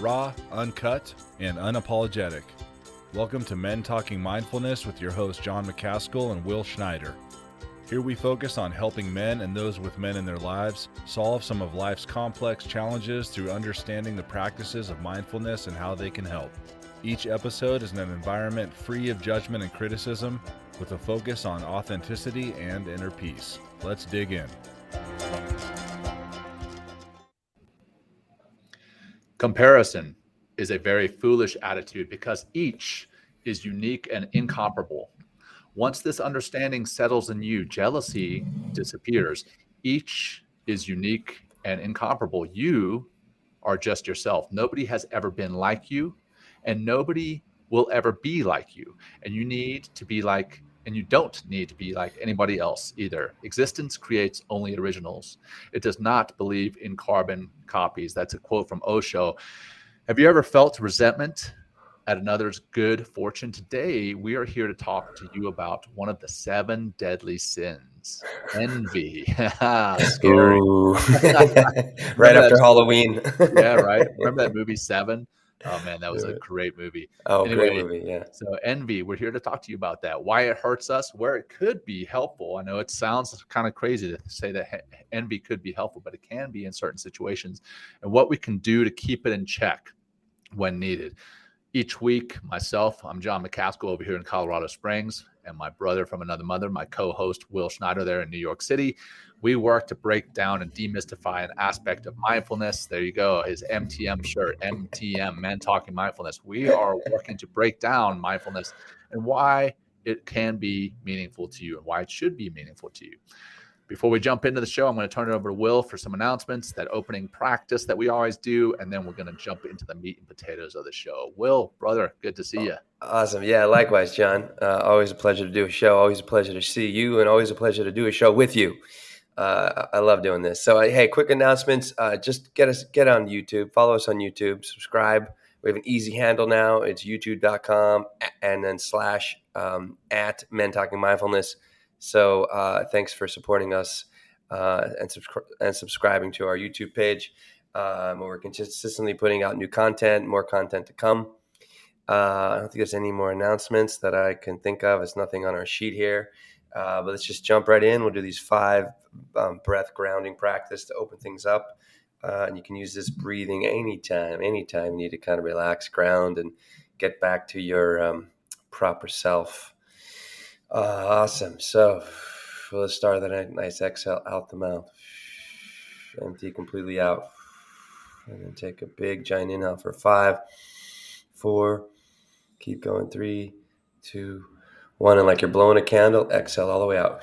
raw, uncut, and unapologetic. Welcome to Men Talking Mindfulness with your hosts John McCaskill and Will Schneider. Here we focus on helping men and those with men in their lives solve some of life's complex challenges through understanding the practices of mindfulness and how they can help. Each episode is in an environment free of judgment and criticism, with a focus on authenticity and inner peace. Let's dig in. Comparison is a very foolish attitude because each is unique and incomparable. Once this understanding settles in you, jealousy disappears. Each is unique and incomparable. You are just yourself. Nobody has ever been like you, and nobody will ever be like you. And you don't need to be like anybody else either. Existence creates only originals. It does not believe in carbon copies. That's a quote from Osho. Have you ever felt resentment at another's good fortune? Today, we are here to talk to you about one of the 7 deadly sins, envy. Scary. Right after Halloween. Yeah, right. Remember that movie 7? Oh, man, that was a great movie. Great movie, yeah. So envy, we're here to talk to you about that, why it hurts us, where it could be helpful. I know it sounds kind of crazy to say that envy could be helpful, but it can be in certain situations, and what we can do to keep it in check when needed. Each week, myself, I'm John McCaskill over here in Colorado Springs, and my brother from another mother, my co-host Will Schneider there in New York City. We work to break down and demystify an aspect of mindfulness. There you go, his MTM shirt, MTM, Men Talking Mindfulness. We are working to break down mindfulness and why it can be meaningful to you and why it should be meaningful to you. Before we jump into the show, I'm going to turn it over to Will for some announcements, that opening practice that we always do, and then we're going to jump into the meat and potatoes of the show. Will, brother, good to see you. Awesome. Yeah, likewise, John. Always a pleasure to do a show. Always a pleasure to see you, and always a pleasure to do a show with you. I love doing this. So, hey, quick announcements. Just get on YouTube. Follow us on YouTube. Subscribe. We have an easy handle now. It's youtube.com and then / Men Talking Mindfulness. So thanks for supporting us and subscribing to our YouTube page. We're consistently putting out new content, more content to come. I don't think there's any more announcements that I can think of. There's nothing on our sheet here. But let's just jump right in. We'll do these 5 breath grounding practice to open things up. And you can use this breathing anytime you need to kind of relax, ground, and get back to your proper self. Awesome. So let's start with a nice exhale out the mouth. Empty completely out. And then take a big giant inhale for 5, 4. Keep going. 3, 2, 1. And like you're blowing a candle, exhale all the way out.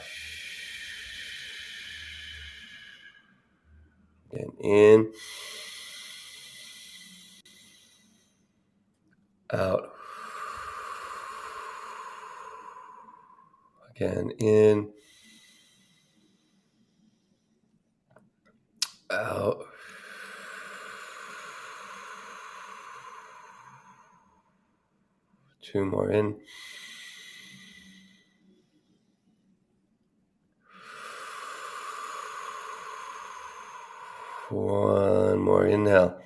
Again, in. Out. Again, in. Out. 2 more in. 1 more inhale.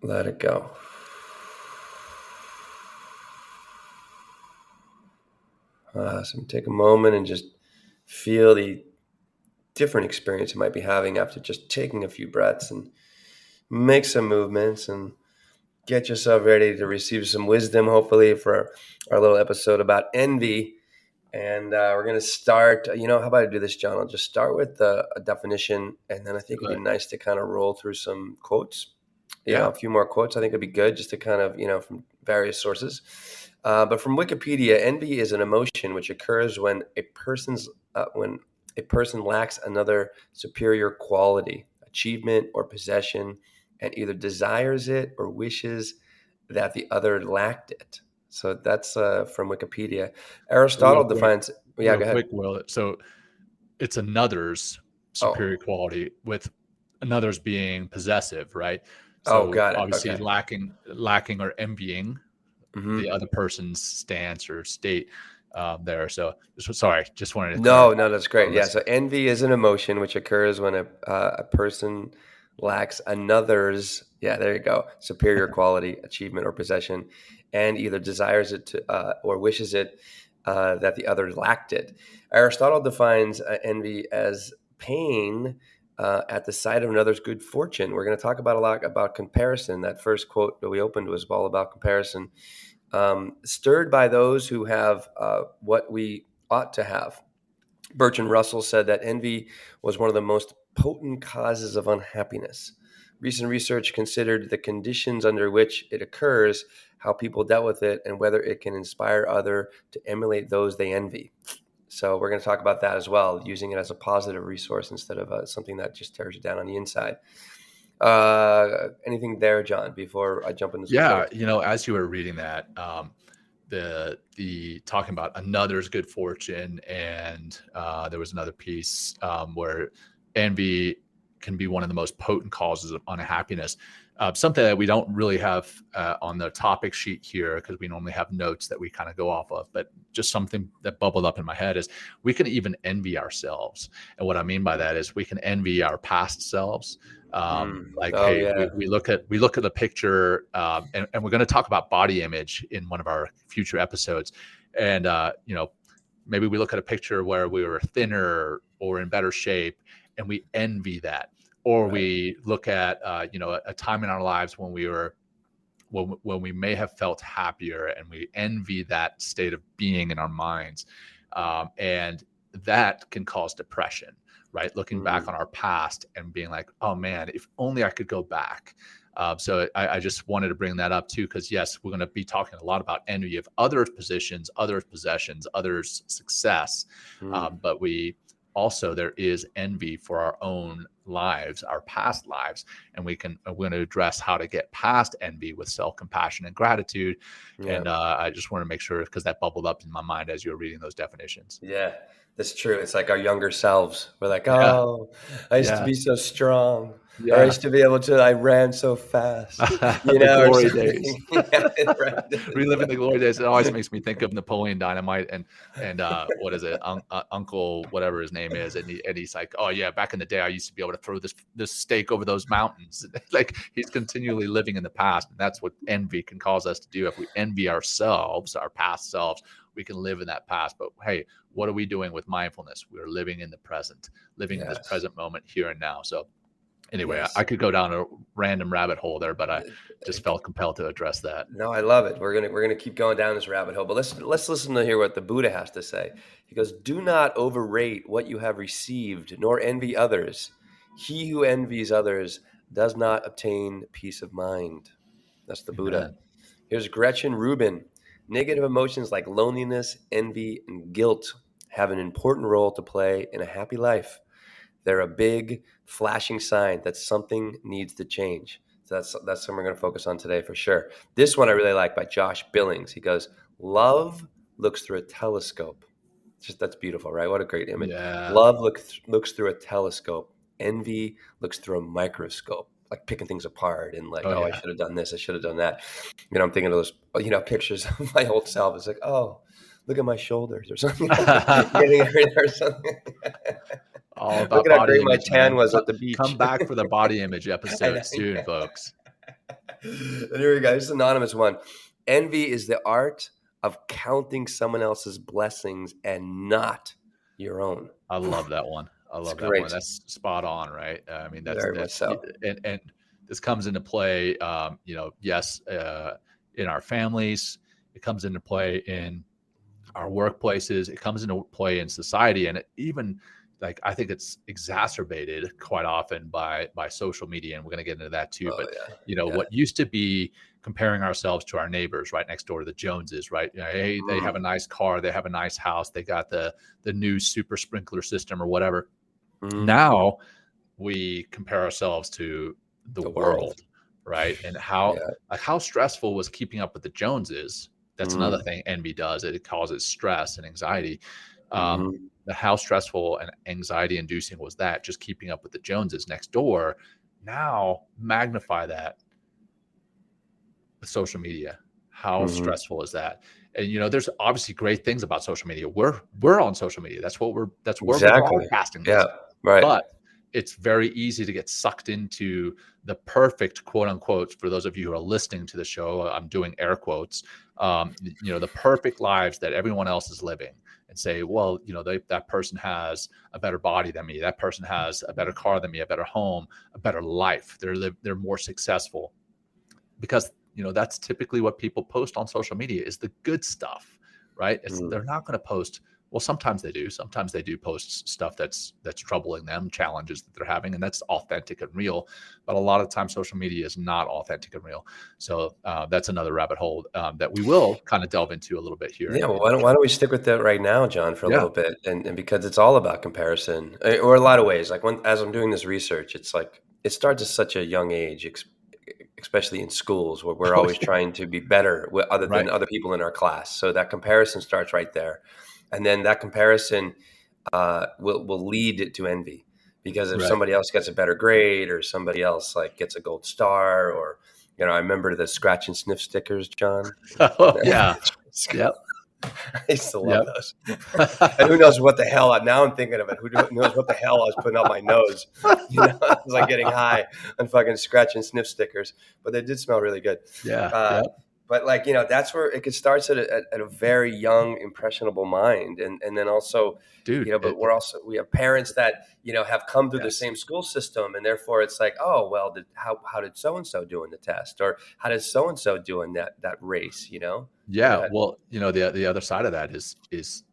Let it go. Awesome. Take a moment and just feel the different experience you might be having after just taking a few breaths, and make some movements and get yourself ready to receive some wisdom, hopefully, for our little episode about envy. And we're going to start, how about I do this, John? I'll just start with a definition, and then I think it'd be nice to kind of roll through some quotes. A few more quotes. I think it'd be good just to kind of, from various sources. But from Wikipedia, envy is an emotion which occurs when a person lacks another superior quality, achievement, or possession, and either desires it or wishes that the other lacked it. So that's from Wikipedia. Aristotle defines. Yeah, go ahead. Quick, Will. So it's another's superior quality, with another's being possessive, right? So got it. Obviously, okay. lacking or envying the other person's stance or state there. So sorry, just wanted to No, clarify. no, that's great. Yeah. So envy is an emotion which occurs when a person lacks another's, yeah, there you go, superior quality, achievement, or possession, and either desires it to or wishes it that the other lacked it. Aristotle defines envy as pain at the sight of another's good fortune. We're going to talk about a lot about comparison. That first quote that we opened was all about comparison. Stirred by those who have what we ought to have. Bertrand Russell said that envy was one of the most potent causes of unhappiness. Recent research considered the conditions under which it occurs, how people dealt with it, and whether it can inspire others to emulate those they envy. So we're going to talk about that as well, using it as a positive resource instead of something that just tears you down on the inside. Anything there, John, before I jump into some Yeah, shows? as you were reading that, the talking about another's good fortune, and there was another piece where envy can be one of the most potent causes of unhappiness. Something that we don't really have on the topic sheet here, because we normally have notes that we kind of go off of, but just something that bubbled up in my head is we can even envy ourselves. And what I mean by that is we can envy our past selves. Like, Oh, hey, yeah. we look at the picture, and we're going to talk about body image in one of our future episodes. And maybe we look at a picture where we were thinner or in better shape, and we envy that. Or Right. we look at a time in our lives when we were when we may have felt happier, and we envy that state of being in our minds, and that can cause depression, right? Looking back on our past and being like, oh man, if only I could go back. So I just wanted to bring that up too, because yes, we're going to be talking a lot about envy of others' positions, others' possessions, others' success, but we also, there is envy for our own lives, our past lives, and we're going to address how to get past envy with self-compassion and gratitude. Yeah. And I just want to make sure, because that bubbled up in my mind as you were reading those definitions. Yeah, that's true. It's like our younger selves. We're like, Yeah, oh, I used to yeah, be so strong. Or I yeah. used to be able to, I ran so fast, The or glory days. something. Yeah, right. Reliving the glory days. It always makes me think of Napoleon Dynamite and what is it, Uncle whatever his name is, and he's like, oh yeah, back in the day I used to be able to throw this stake over those mountains. Like, he's continually living in the past, and that's what envy can cause us to do. If we envy ourselves, our past selves, we can live in that past. But hey, what are we doing with mindfulness? We're living in the present, living in this Yes. present moment, here and now. So anyway, Yes. I could go down a random rabbit hole there, but I just felt compelled to address that. No, I love it. We're gonna keep going down this rabbit hole, but let's listen to hear what the Buddha has to say. He goes, "Do not overrate what you have received, nor envy others. He who envies others does not obtain peace of mind." That's the Buddha. Amen. Here's Gretchen Rubin. Negative emotions like loneliness, envy, and guilt have an important role to play in a happy life. They're a big flashing sign that something needs to change. So that's something we're going to focus on today for sure. This one I really like, by Josh Billings. He goes, "Love looks through a telescope." That's beautiful, right? What a great image. Yeah. Love looks through a telescope. Envy looks through a microscope, like picking things apart and like, Oh oh, I yeah. should have done this, I should have done that. I'm thinking of those, pictures of my old self. It's like, oh, look at my shoulders or something. Getting everything or something. All Look about at how body great my image, tan man. was at the Come beach. back for the body image I episode know. soon, folks. And here we go. This is an anonymous one. Envy is the art of counting someone else's blessings and not your own. I love that one. I It's love that one. great. That's spot on, right? I mean, Very much that's so. and this comes into play. Yes, in our families, it comes into play in our workplaces, it comes into play in society, and even, like, I think it's exacerbated quite often by social media, and we're going to get into that too. Oh But yeah. Yeah. what used to be comparing ourselves to our neighbors right next door to the Joneses, right? Hey, they have a nice car, they have a nice house, they got the new super sprinkler system or whatever. Mm. Now we compare ourselves to the The world. world, right? And Yeah. how stressful was keeping up with the Joneses. That's another Mm. thing envy does. It causes stress and anxiety. Mm-hmm. But how stressful and anxiety inducing was that, just keeping up with the Joneses next door? Now magnify that with social media. How Mm-hmm. stressful is that? And there's obviously great things about social media. We're on social media. That's where we're Exactly. broadcasting Yeah. this. Right. But it's very easy to get sucked into the perfect, quote unquote, for those of you who are listening to the show, I'm doing air quotes, the perfect lives that everyone else is living, and say, well, that person has a better body than me. That person has a better car than me, a better home, a better life. They're more successful, because that's typically what people post on social media is the good stuff, right? They're not going to post. Well, sometimes they do. Sometimes they do post stuff that's troubling them, challenges that they're having, and that's authentic and real. But a lot of times, social media is not authentic and real. So that's another rabbit hole that we will kind of delve into a little bit here. Yeah, well, why don't we stick with that right now, John, for a Yeah. little bit, and because it's all about comparison, or a lot of ways. Like as I'm doing this research, it's like it starts at such a young age, especially in schools where we're Oh, always yeah. trying to be better other than Right. other people in our class. So that comparison starts right there, and then that comparison will lead to envy, because if Right. somebody else gets a better grade or somebody else like gets a gold star, or I remember the scratch and sniff stickers, John. Oh, yeah. Yep. I used to love Yep. those. And who knows what the hell, now I'm thinking of it, who knows what the hell I was putting up my nose. I was like getting high on fucking scratch and sniff stickers, but they did smell really good. Yeah. Uh, Yep. but like, that's where it starts at a very young, impressionable mind. And then also, Dude. but we have parents that, have come through the Yes. same school system. And therefore it's like, oh, well, how did so-and-so do in the test? Or how did so-and-so do in that race, Go Yeah. ahead. Well, the other side of that is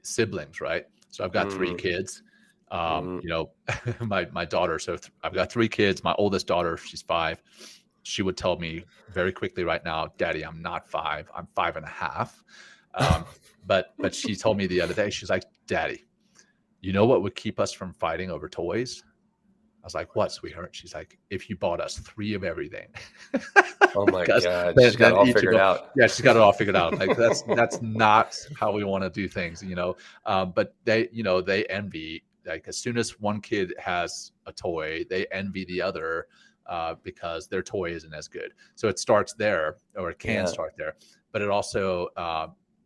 siblings, right? So I've got three Mm, kids. mm. My daughter. So I've got three kids. My oldest daughter, she's 5. She would tell me very quickly right now, Daddy, I'm not 5. I'm 5.5. But she told me the other day, she's like, Daddy, you know what would keep us from fighting over toys? I was like, what, sweetheart? She's like, if you bought us 3 of everything. Oh my Because God. She's got it then all each of figured them, out. yeah, she's got it all figured out. Like that's not how we want to do things, But they envy. Like as soon as one kid has a toy, they envy the other because their toy isn't as good. So it starts there, or it can Yeah. start there. But it also,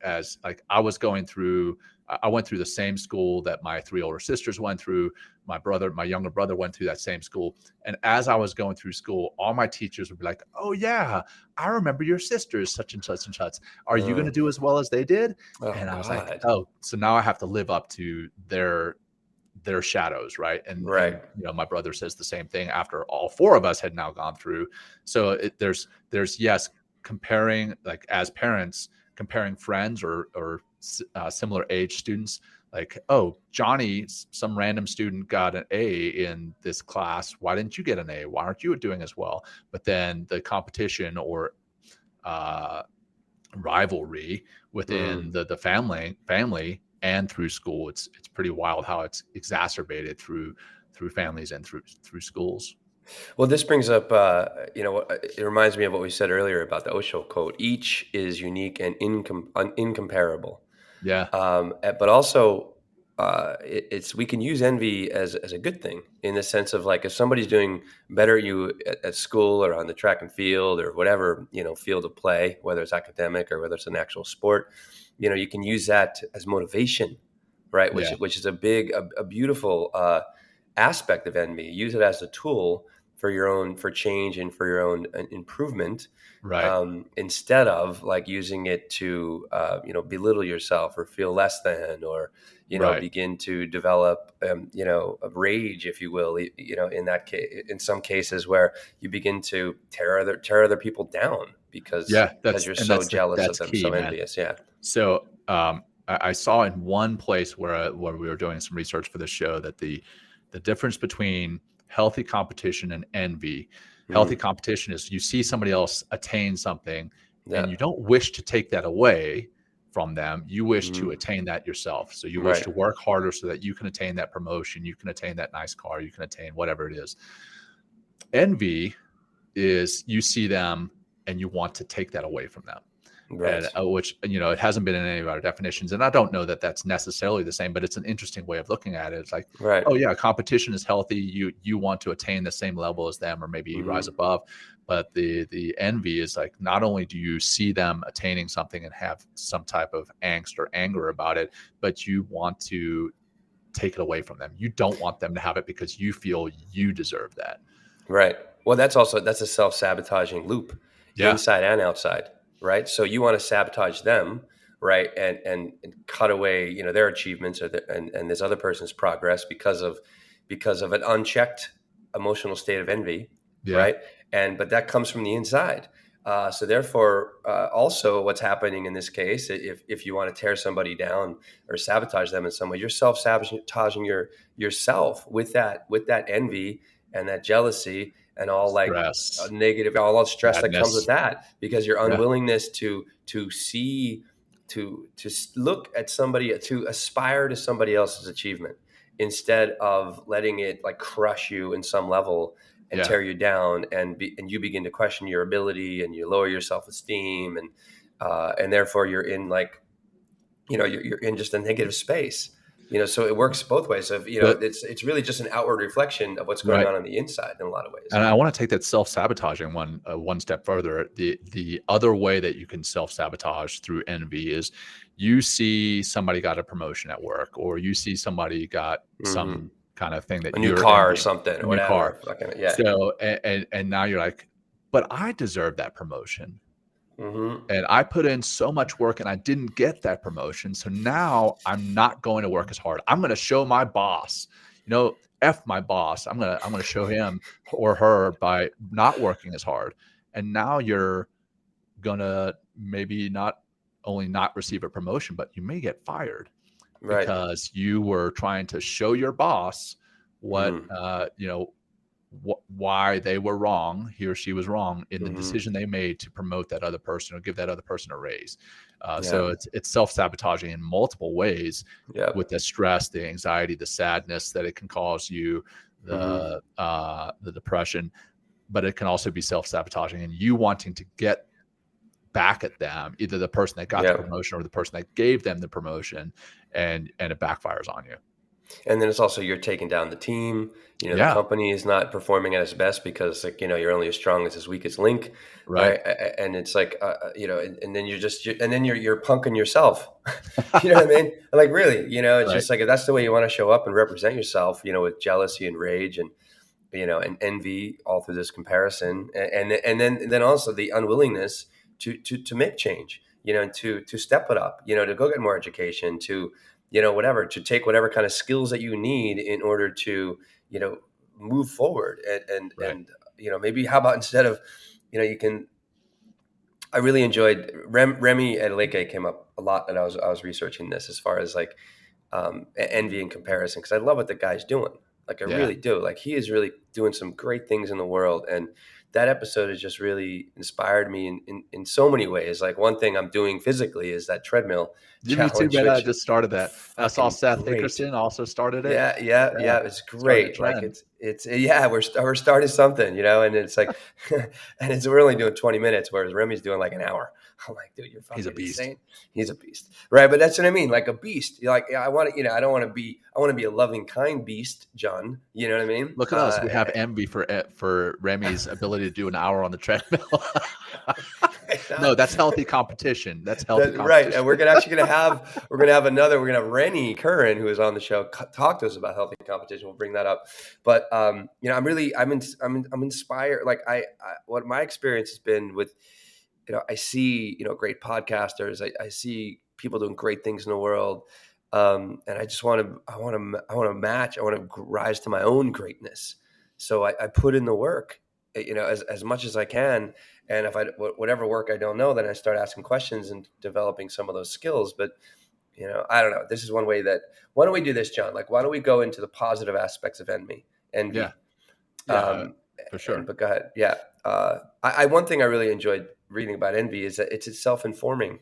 as like I went through the same school that my 3 older sisters went through. My younger brother went through that same school. And as I was going through school, all my teachers would be like, oh yeah, I remember your sisters, such and such and such. Are you going to do as well as they did? Oh And I was like, God. oh, so now I have to live up to their shadows, right? And Right. my brother says the same thing after all 4 of us had now gone through. So there's yes, comparing, like as parents, comparing friends or similar age students, like, oh, Johnny, some random student got an A in this class. Why didn't you get an A? Why aren't you doing as well? But then the competition or uh, rivalry within the family and through school, it's pretty wild how it's exacerbated through families and through schools. Well, this brings up, it reminds me of what we said earlier about the Osho quote. Each is unique and incomparable. Yeah. But also, we can use envy as a good thing, in the sense of like, if somebody's doing better at you at school or on the track and field or whatever, field of play, whether it's academic or whether it's an actual sport, you can use that as motivation, right? Yeah. Which is a beautiful aspect of envy. Use it as a tool for change and for your own improvement, Right. instead of like using it to belittle yourself or feel less than, or Right. begin to develop a rage, if you will, in that case, in some cases where you begin to tear other people down because Yeah. you're so jealous of them, Key, so man. envious. Yeah. So I saw in one place where we were doing some research for the show that the difference between healthy competition and envy. Healthy competition is you see somebody else attain something Yeah. and you don't wish to take that away from them. You wish to Mhm. attain that yourself. So you wish Right. to work harder so that you can attain that promotion, you can attain that nice car, you can attain whatever it is. Envy is you see them and you want to take that away from them. Right. and which, it hasn't been in any of our definitions. And I don't know that that's necessarily the same, but it's an interesting way of looking at it. It's like, Right. oh yeah, competition is healthy. You want to attain the same level as them, or maybe rise above. But the envy is like, not only do you see them attaining something and have some type of angst or anger about it, but you want to take it away from them. You don't want them to have it because you feel you deserve that. Right. Well, that's a self-sabotaging loop, Yeah. inside and outside, right? So you want to sabotage them, right? And cut away, their achievements and this other person's progress because of an unchecked emotional state of envy, Yeah. right? But that comes from the inside. So therefore, also what's happening in this case, if you want to tear somebody down or sabotage them in some way, you're self-sabotaging yourself with that envy and that jealousy and all like Stress, negative, all that stress that comes sadness. with that, because your Yeah. unwillingness to see, to look at somebody, to aspire to somebody else's achievement instead of letting it like crush you in some level and Yeah. tear you down, and you begin to question your ability and you lower your self-esteem, and therefore you're in like, you're in just a negative space. So it works both ways. Of But it's really just an outward reflection of what's going right. on the inside in a lot of ways. And I want to take that self-sabotaging one step further. The other way that you can self-sabotage through envy is you see somebody got a promotion at work, or you see somebody got some kind of thing that A new you're car or envying, something a or new car. whatever. Yeah. So and now you're like, but I deserve that promotion. Mm-hmm. And I put in so much work and I didn't get that promotion. So now I'm not going to work as hard. I'm going to show my boss, F my boss. I'm going to show him or her by not working as hard. And now you're going to maybe not only not receive a promotion, but you may get fired Right. because you were trying to show your boss what, why they were wrong, he or she was wrong in the decision they made to promote that other person or give that other person a raise. So it's self-sabotaging in multiple ways, with the stress, the anxiety, the sadness that it can cause you, the depression, but it can also be self-sabotaging and you wanting to get back at them, either the person that got the promotion or the person that gave them the promotion, and it backfires on you. And then it's also, you're taking down the team. The company is not performing at its best because, like, you're only as strong as its weakest link, right? And it's like, and then you're punking yourself. You know what I mean? Like, really, it's just like, if that's the way you want to show up and represent yourself, with jealousy and rage and and envy all through this comparison, and then also the unwillingness to make change, and to step it up, to go get more education, to whatever, to take whatever kind of skills that you need in order to, move forward. And maybe how about, instead of, you can, I really enjoyed Remy Adeleke came up a lot, and I was researching this as far as like envy and comparison, because I love what the guy's doing. Like, I really do. Like, he is really doing some great things in the world. And that episode has just really inspired me in so many ways. Like, one thing I'm doing physically is that treadmill Me too, challenge. man. I just started that. I saw Seth Great. Dickerson also started it. Yeah. It's great. Like, we're starting something, and it's like, and we're only doing 20 minutes, whereas Remy's doing like an hour. I'm like, dude, you're fucking insane. He's a beast. Right. But that's what I mean. Like a beast. You're like, I want to, I want to be a loving, kind beast, John. You know what I mean? Look at us. We have envy for Remy's ability to do an hour on the treadmill. No, that's healthy competition. That's healthy competition. Right. And we're gonna have Rennie Curran, who is on the show, talk to us about healthy competition. We'll bring that up. But I'm inspired. Like, what my experience has been with, I see, great podcasters. I see people doing great things in the world. And I just want to rise to my own greatness. So I put in the work, as much as I can. And if whatever work I don't know, then I start asking questions and developing some of those skills. But, I don't know. This is one way why don't we do this, John? Like, why don't we go into the positive aspects of envy? Yeah, for sure. But go ahead. Yeah. One thing I really enjoyed reading about envy is that it's self-informing.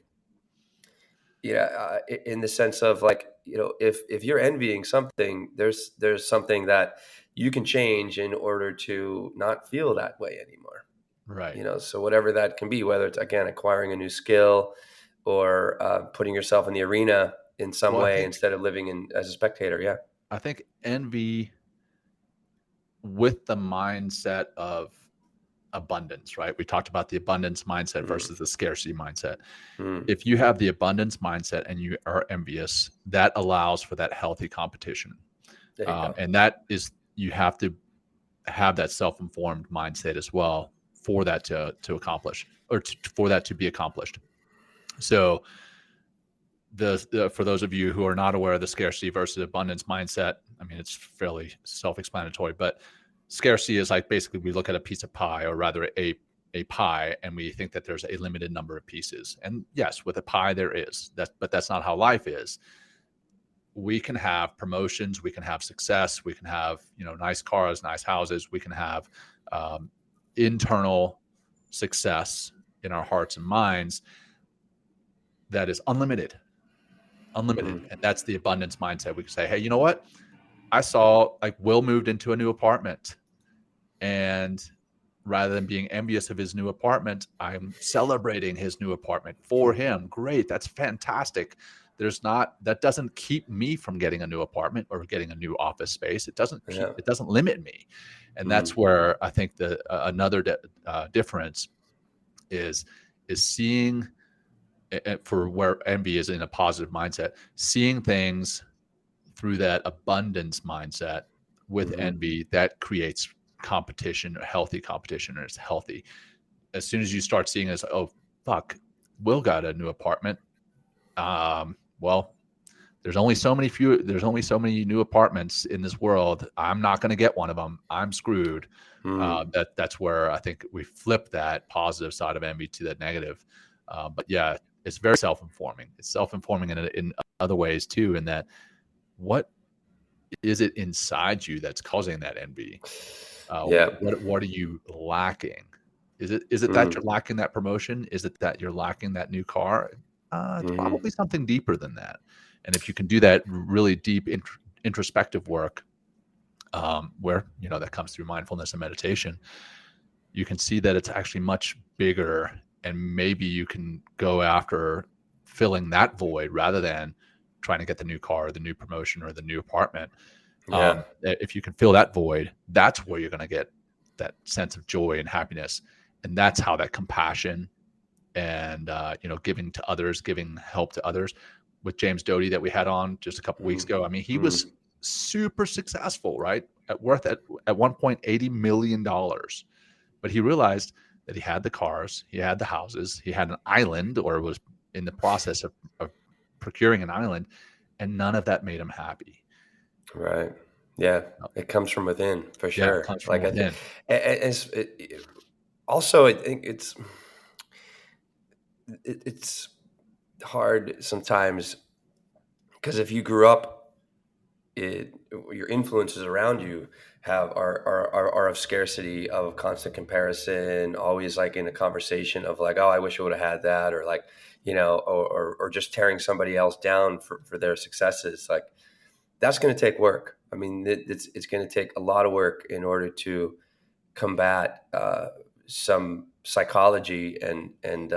In the sense of, like, if you're envying something, there's something that you can change in order to not feel that way anymore. Right. So whatever that can be, whether it's, again, acquiring a new skill or putting yourself in the arena in some Well, way instead of living as a spectator. Yeah. I think envy with the mindset of abundance, right? We talked about the abundance mindset versus the scarcity mindset. Mm. If you have the abundance mindset and you are envious, that allows for that healthy competition. There you go. And that is, you have to have that self-informed mindset as well for that to accomplish, or for that to be accomplished. So for those of you who are not aware of the scarcity versus abundance mindset, I mean, it's fairly self-explanatory, but scarcity is like, basically we look at a piece of pie, or rather a pie, and we think that there's a limited number of pieces. And yes, with a pie there is that, but that's not how life is. We can have promotions, we can have success, we can have, nice cars, nice houses, we can have internal success in our hearts and minds that is unlimited. And that's the abundance mindset. We can say, hey, you know what? I saw, like, Will moved into a new apartment, and rather than being envious of his new apartment, I'm celebrating his new apartment for him. Great. That's fantastic. That doesn't keep me from getting a new apartment or getting a new office space. It doesn't limit me. And that's where I think another difference is seeing, for where envy is in a positive mindset, seeing things through that abundance mindset. With envy, that creates competition, a healthy competition, and it's healthy. As soon as you start seeing as, oh, fuck, Will got a new apartment. Well, there's only so many new apartments in this world. I'm not going to get one of them. I'm screwed. That's where I think we flip that positive side of envy to that negative. But yeah, it's very self-informing. It's self-informing in other ways too, in that, what is it inside you that's causing that envy? What are you lacking? Is it that you're lacking that promotion? Is it that you're lacking that new car? It's probably something deeper than that. And if you can do that really deep introspective work, where that comes through mindfulness and meditation, you can see that it's actually much bigger, and maybe you can go after filling that void rather than trying to get the new car or the new promotion or the new apartment. If you can fill that void, that's where you're going to get that sense of joy and happiness. And that's how that compassion and, giving to others, giving help to others. With James Doty that we had on just a couple weeks ago, I mean, he was super successful, right? At one point, $80 million. But he realized that he had the cars, he had the houses, he had an island, or was in the process of procuring an island, and none of that made him happy. Right. Yeah. It comes from within, for sure. Yeah, it comes from within. Also, I think it's hard sometimes, because if you grew up, your influences around you are of scarcity, of constant comparison, always like in a conversation of like, oh, I wish I would have had that, or like, or just tearing somebody else down for their successes. Like, that's going to take work. I mean, it's going to take a lot of work in order to combat some psychology and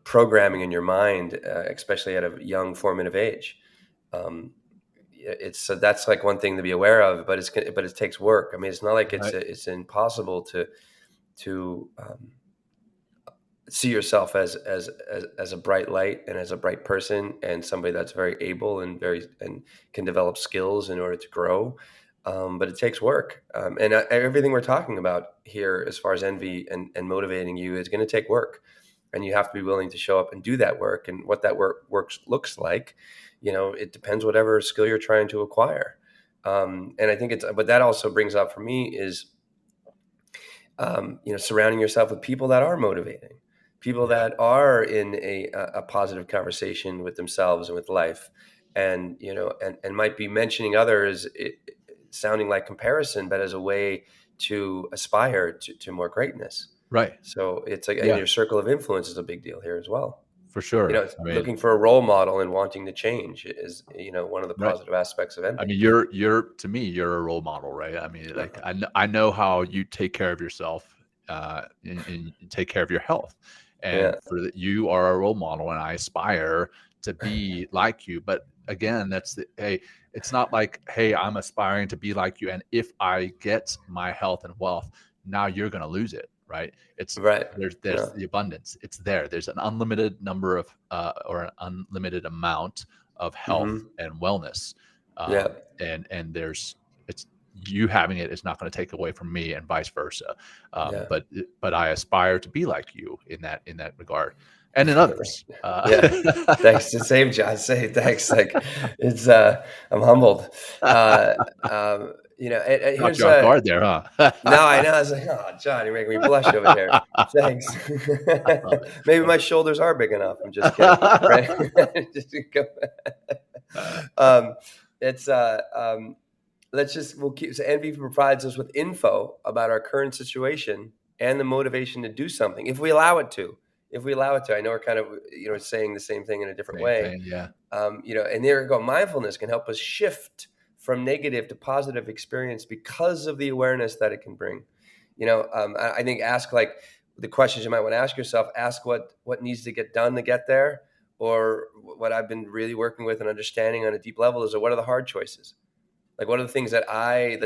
programming in your mind, especially at a young formative age. So that's like one thing to be aware of, but it takes work. I mean, it's not like it's impossible to see yourself as a bright light and as a bright person, and somebody that's very able and can develop skills in order to grow. But it takes work. And everything we're talking about here, as far as envy and motivating you, is going to take work. And you have to be willing to show up and do that work. And what that work looks like, it depends whatever skill you're trying to acquire. And I think but that also brings up for me is, surrounding yourself with people that are motivating, people that are in a positive conversation with themselves and with life, and might be mentioning others, sounding like comparison, but as a way to aspire to more greatness. Right. So it's like, your circle of influence is a big deal here as well. For sure. Looking for a role model and wanting to change is, one of the positive aspects of envy. I mean, to me, you're a role model, right? I mean, like, I know how you take care of yourself and take care of your health. Yeah. And you are a role model, and I aspire to be like you. But again, it's not like, hey, I'm aspiring to be like you, and if I get my health and wealth, now you're going to lose it, right? Right. There's Yeah. the abundance. It's there. There's an unlimited number of or an unlimited amount of health Mm-hmm. and wellness. Yeah. And there's it's you having it is not going to take away from me, and vice versa. Yeah. But I aspire to be like you in that regard, and in others. Yeah. Thanks. The same, John. Say thanks. Like it's I'm humbled. And Caught here's you off guard there, huh? no, I know. I was like, oh, John, you're making me blush over here. Thanks. I love it. Maybe my shoulders are big enough. I'm just kidding. Right? Just go. It's we'll keep. So envy provides us with info about our current situation and the motivation to do something if we allow it to. I know we're kind of saying the same thing in a different way. Thing, yeah. And there you go. Mindfulness can help us shift from negative to positive experience because of the awareness that it can bring. I think ask like the questions you might want to ask yourself. Ask what needs to get done to get there, or what I've been really working with and understanding on a deep level is, what are the hard choices? Like, what are the things that I,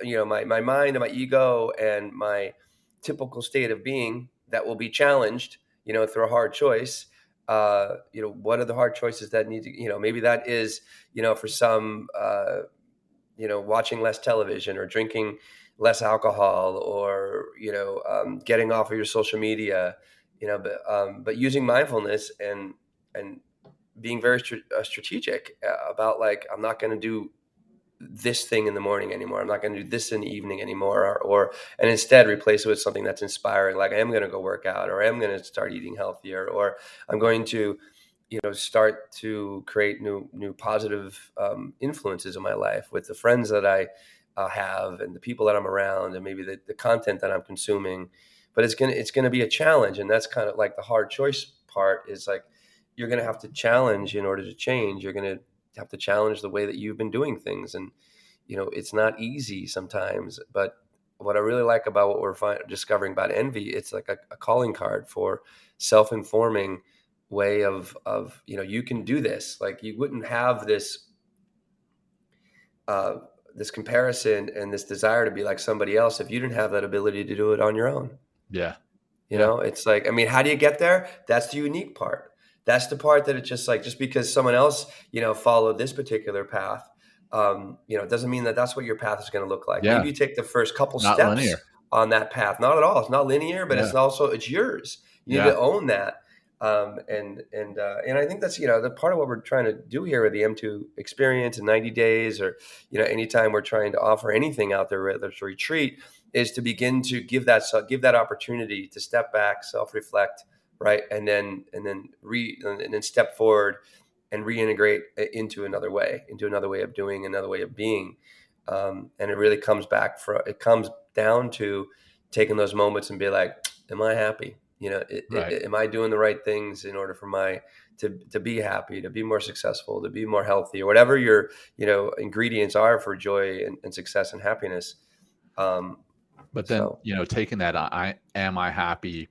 my mind and my ego and my typical state of being that will be challenged, through a hard choice. What are the hard choices that need to, maybe that is, for some, watching less television or drinking less alcohol, or, getting off of your social media, but using mindfulness and being very strategic about, like, I'm not going to do this thing in the morning anymore. I'm not going to do this in the evening anymore, and instead replace it with something that's inspiring. Like, I am going to go work out, or I am going to start eating healthier, or I'm going to, start to create new positive influences in my life with the friends that I have, and the people that I'm around, and maybe the content that I'm consuming. But it's going to be a challenge. And that's kind of like the hard choice part, is like, you're going to have to challenge in order to change. You're going to have to challenge the way that you've been doing things. And, it's not easy sometimes, but what I really like about what we're discovering about envy, it's like a calling card for self-informing way of, you can do this. Like, you wouldn't have this comparison and this desire to be like somebody else if you didn't have that ability to do it on your own. Yeah. It's like, how do you get there? That's the unique part. That's the part that it's just like, just because someone else, followed this particular path, it doesn't mean that that's what your path is going to look like. Yeah. Maybe you take the first couple Not steps linear. on that path. Not at all. It's not linear, but it's yours. You need to own that. And I think that's, the part of what we're trying to do here with the M2 experience in 90 days, or, anytime we're trying to offer anything out there, whether it's a retreat, is to begin to give that opportunity to step back, self-reflect, right, and then step forward and reintegrate into another way of doing, another way of being, and it really comes down to taking those moments and be like, am I happy? Am I doing the right things in order for to be happy, to be more successful, to be more healthy, or whatever your ingredients are for joy and success and happiness. But then, taking that, am I happy?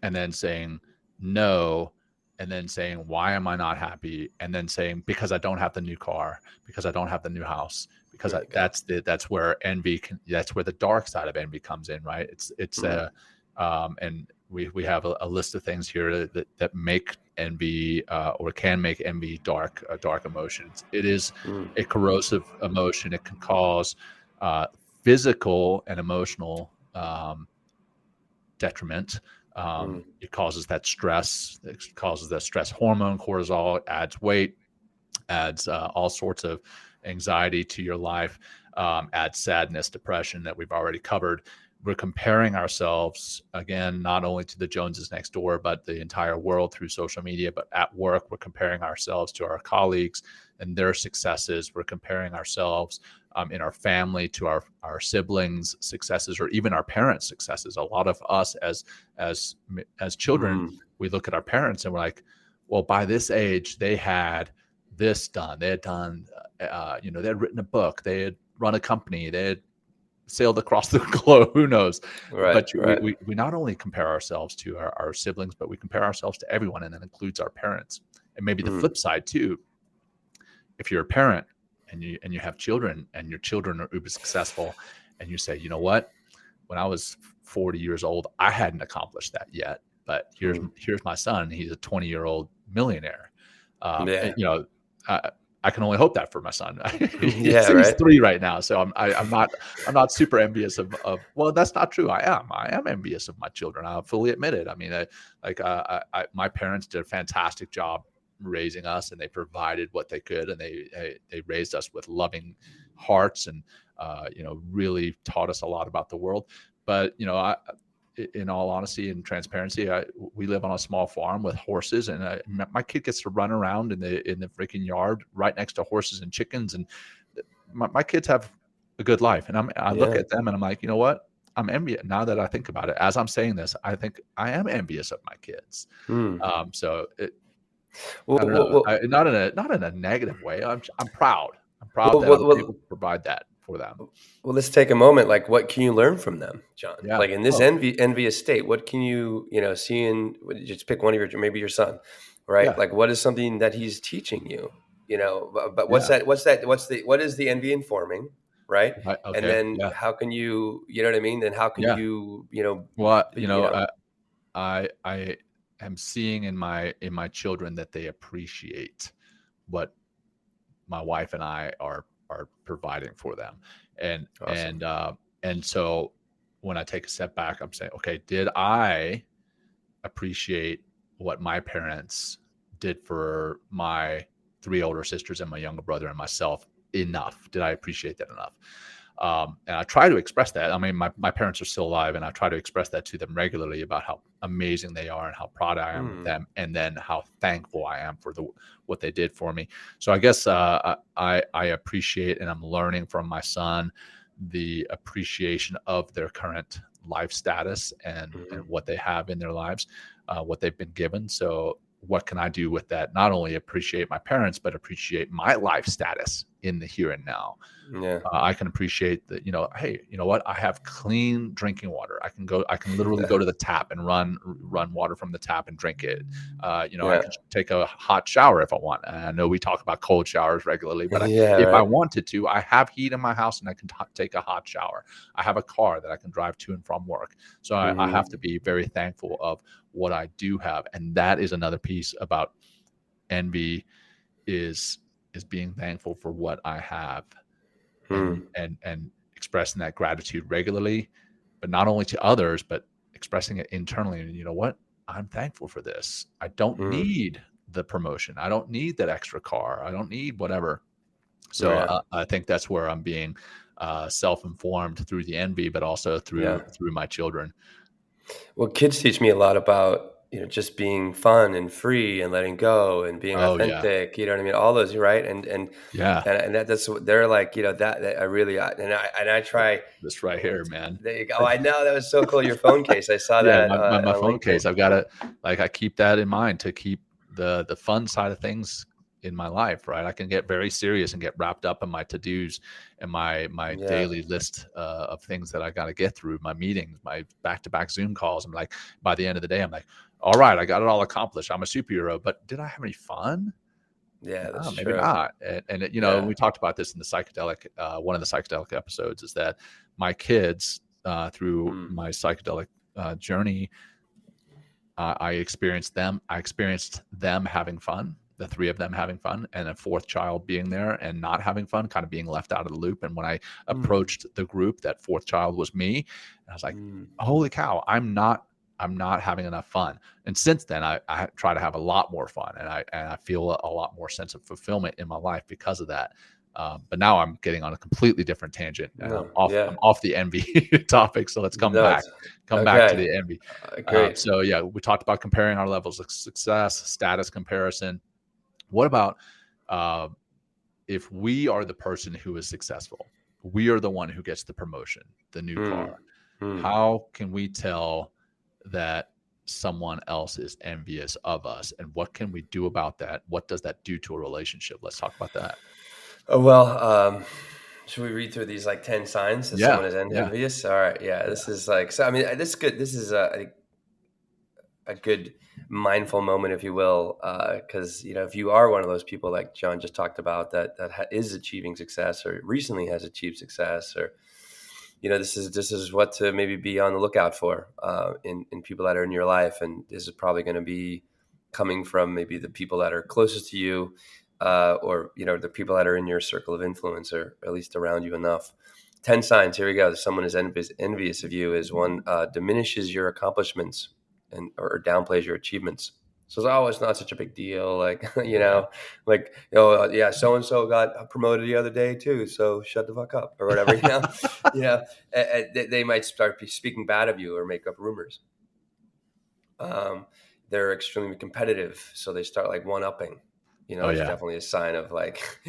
And then saying no, and then saying, why am I not happy? And then saying, because I don't have the new car, because I don't have the new house, because that's where that's where the dark side of envy comes in, right? And we have a list of things here that make envy or can make envy a dark emotion. It is a corrosive emotion. It can cause physical and emotional detriment. It causes that stress. It causes that stress hormone, cortisol. Adds weight, adds all sorts of anxiety to your life, adds sadness, depression that we've already covered. We're comparing ourselves, again, not only to the Joneses next door, but the entire world through social media. But at work, we're comparing ourselves to our colleagues and their successes. We're comparing ourselves in our family to our siblings' successes, or even our parents' successes. A lot of us as children, we look at our parents and we're like, well, by this age, they had this done. They had done, they had written a book. They had run a company. They had sailed across the globe. Who knows? Right. But Right. we not only compare ourselves to our siblings, but we compare ourselves to everyone, and that includes our parents. And maybe the flip side too. If you're a parent and you have children, and your children are uber successful, and you say, you know what, when I was 40 years old, I hadn't accomplished that yet, but here's my son. He's a 20-year-old millionaire. Yeah. You know, I can only hope that for my son. Yeah. He's Right. 3 right now, so I'm not super envious of. Well, that's not true. I am envious of my children. I'll fully admit it. I mean, my parents did a fantastic job raising us, and they provided what they could, and they raised us with loving hearts, and really taught us a lot about the world. But in all honesty and transparency, we live on a small farm with horses, and my kid gets to run around in the freaking yard right next to horses and chickens, and my kids have a good life. And I look at them and I'm like, you know what? I'm envious. Now that I think about it, as I'm saying this, I think I am envious of my kids. So Well, I don't well, know. well, Not in a negative way. I'm proud. I'm proud well, that I'm well, able to provide that for them. well, let's take a moment. Like, what can you learn from them, John? Yeah. Like in this envious state, what can you, see in, just pick one of maybe your son, right? Yeah. Like, what is something that he's teaching you, but what's Yeah. that, what is the envy informing, right? Right. And Okay. then Yeah. how can you, you know what I mean? Then how can Yeah. you, Well, be, I am seeing in my children that they appreciate what my wife and I are providing for them, and awesome. and so when I take a step back, I'm saying, okay, did I appreciate what my parents did for my 3 older sisters and my younger brother and myself enough? Did I appreciate that enough? And I try to express that. I mean, my parents are still alive, and I try to express that to them regularly about how amazing they are and how proud I am of them, and then how thankful I am for what they did for me. So I guess I appreciate, and I'm learning from my son, the appreciation of their current life status and what they have in their lives, what they've been given. So what can I do with that? Not only appreciate my parents, but appreciate my life status in the here and now. Yeah. I can appreciate that, hey, you know what? I have clean drinking water. I can literally go to the tap and run water from the tap and drink it. I can take a hot shower if I want. And I know we talk about cold showers regularly, but if I wanted to, I have heat in my house and I can take a hot shower. I have a car that I can drive to and from work. So I have to be very thankful of what I do have. And that is another piece about envy, is being thankful for what I have. And expressing that gratitude regularly, but not only to others, but expressing it internally. And you know what? I'm thankful for this. I don't need the promotion. I don't need that extra car. I don't need whatever. So I think that's where I'm being self-informed through the envy, but also through my children. Well, kids teach me a lot about, just being fun and free and letting go and being authentic, you know what I mean? All those, right? And that's what they're like, that I really, and I try this right here, man. There you go. Oh, I know, that was so cool. Your phone case. I saw Yeah, that my on phone LinkedIn. case. I've got to, I keep that in mind to keep the fun side of things in my life, right? I can get very serious and get wrapped up in my to-dos and my daily list of things that I got to get through, my meetings, my back-to-back Zoom calls. I'm like, by the end of the day, I'm like, all right, I got it all accomplished. I'm a superhero, but did I have any fun? Yeah, that's maybe true. not. And we talked about this in the psychedelic, one of the psychedelic episodes, is that my kids, through my psychedelic journey, I experienced them having fun, the 3 of them having fun, and a 4th child being there and not having fun, kind of being left out of the loop. And when I approached the group, that 4th child was me. And I was like, holy cow, I'm not having enough fun. And since then, I try to have a lot more fun, and I feel a lot more sense of fulfillment in my life because of that. But now I'm getting on a completely different tangent, and I'm off the envy topic. So let's come back to the envy. Great. So we talked about comparing our levels of success, status comparison. What about if we are the person who is successful? We are the one who gets the promotion, the new car. How can we tell that someone else is envious of us, and what can we do about that? What does that do to a relationship? Let's talk about that. Well, Should we read through these like 10 signs that Yeah, someone is yeah, envious? All right. Yeah. This is like, so, I mean, this is good. This is a good mindful moment, if you will. Cause you know, if you are one of those people like John just talked about that is achieving success or recently has achieved success, or, you know, this is what to maybe be on the lookout for, in people that are in your life. And this is probably going to be coming from maybe the people that are closest to you, or, you know, the people that are in your circle of influence, or at least around you enough. 10 signs. Here we go. Someone is envious of you is one, diminishes your accomplishments or downplays your achievements. So it's always not such a big deal. Like, you know, like, oh, yeah, so-and-so got promoted the other day too. So shut the fuck up or whatever, you know, you know, they might start speaking bad of you or make up rumors. They're extremely competitive. So they start like one-upping. You know, oh there's yeah, definitely a sign of like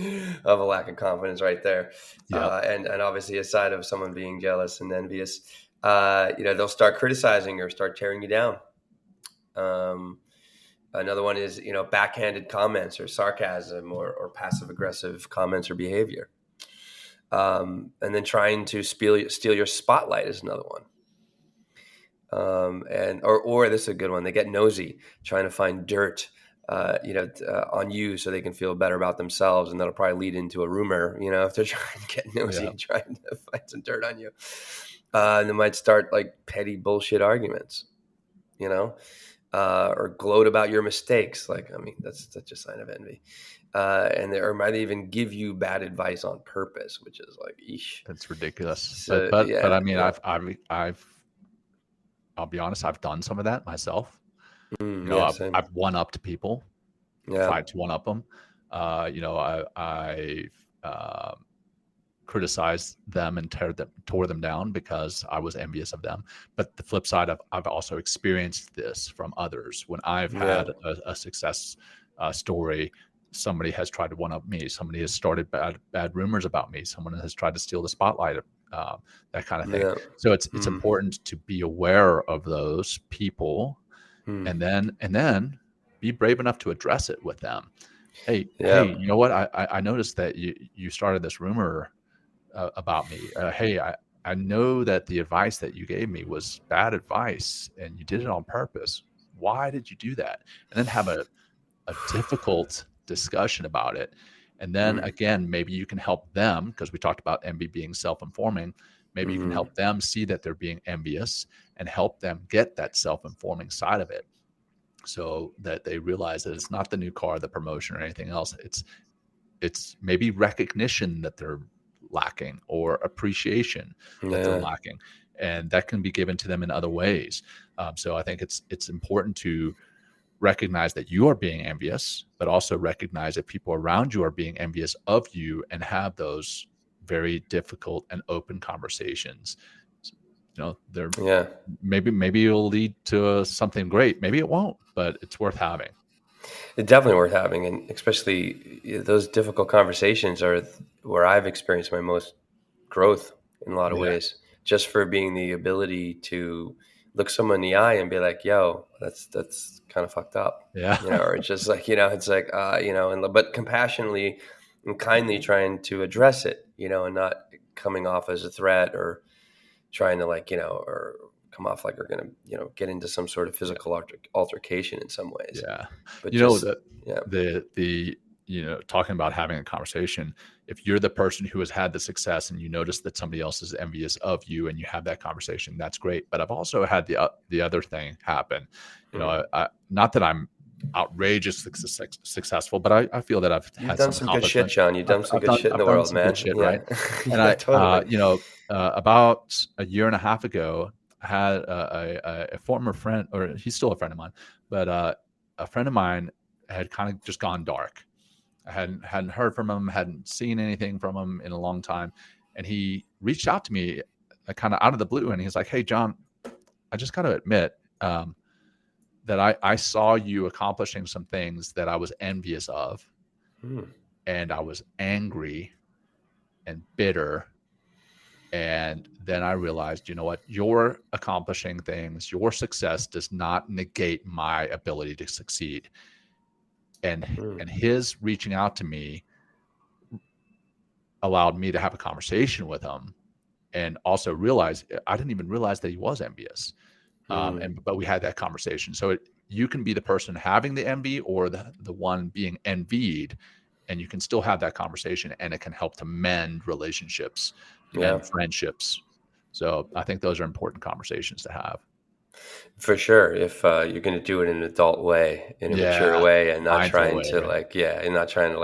of a lack of confidence right there, yeah, and obviously a sign of someone being jealous and envious. You know, they'll start criticizing or start tearing you down. Another one is, you know, backhanded comments or sarcasm or passive aggressive comments or behavior. And then trying to steal your spotlight is another one. Or this is a good one. They get nosy, trying to find dirt, on you so they can feel better about themselves, and that'll probably lead into a rumor. You know, if they're trying to get nosy yeah, and trying to find some dirt on you, and they might start like petty bullshit arguments. You know, or gloat about your mistakes. Like, I mean, that's such a sign of envy. Or might even give you bad advice on purpose, which is like, eesh. it's ridiculous. So But yeah, I mean, yeah. I'll be honest, I've done some of that myself. You know, Yeah, same. I've one upped people, Yeah, tried to one up them. You know, I criticized them and tore them down because I was envious of them. But the flip side of, I've also experienced this from others when I've yeah, had a success story. Somebody has tried to one up me. Somebody has started bad rumors about me. Someone has tried to steal the spotlight, that kind of thing. yeah. So it's important to be aware of those people, Hmm. and then be brave enough to address it with them. Hey, Yeah, you know what? I noticed that you started this rumor about me. Hey, I know that the advice that you gave me was bad advice and you did it on purpose. Why did you do that? And then have a difficult discussion about it. And then hmm. again, maybe you can help them, because we talked about envy being self-informing. Maybe you can Hmm. help them see that they're being envious and help them get that self-informing side of it, so that they realize that it's not the new car, the promotion, or anything else. It's maybe recognition that they're lacking, or appreciation that they're Yeah, lacking, and that can be given to them in other ways. So I think it's important to recognize that you are being envious, but also recognize that people around you are being envious of you, and have those very difficult and open conversations. You know, they're yeah. maybe it'll lead to something great. Maybe it won't, but it's worth having. It's definitely worth having, and especially those difficult conversations are where I've experienced my most growth in a lot of Yeah. ways. Just for being the ability to look someone in the eye and be like, "Yo, that's kind of fucked up," Yeah. you know, or it's just like, you know, it's like, you know, and but compassionately and kindly trying to address it, you know, and not coming off as a threat or trying to, like, you know, or come off like we're gonna, you know, get into some sort of Yeah. physical altercation in some ways, Yeah. but You know, just yeah, the talking about having a conversation, if you're the person who has had the success and you notice that somebody else is envious of you and you have that conversation, that's great. But I've also had the other thing happen. You mm. know, not that I'm outrageously successful, but I feel that I've You've had done some some good shit, accomplishment. John. You've done some good shit in I've the done world, some good man. shit, Yeah, right? And yeah, totally. about a year and a half ago, I had a former friend, or he's still a friend of mine, but a friend of mine had kind of just gone dark. I hadn't heard from him, hadn't seen anything from him in a long time, and he reached out to me, kind of out of the blue, and he's like, "Hey, John, I just got to admit, that I saw you accomplishing some things that I was envious of, Hmm. and I was angry and bitter." And then I realized, you know what? You're accomplishing things. Your success does not negate my ability to succeed. And Hmm. his reaching out to me allowed me to have a conversation with him and also realize I didn't even realize that he was envious. But we had that conversation. So you can be the person having the envy or the one being envied, and you can still have that conversation, and it can help to mend relationships, mend friendships. So I think those are important conversations to have. For sure. If you're going to do it in an adult way, in a mature way, and not Mindful trying way, to right? and not trying to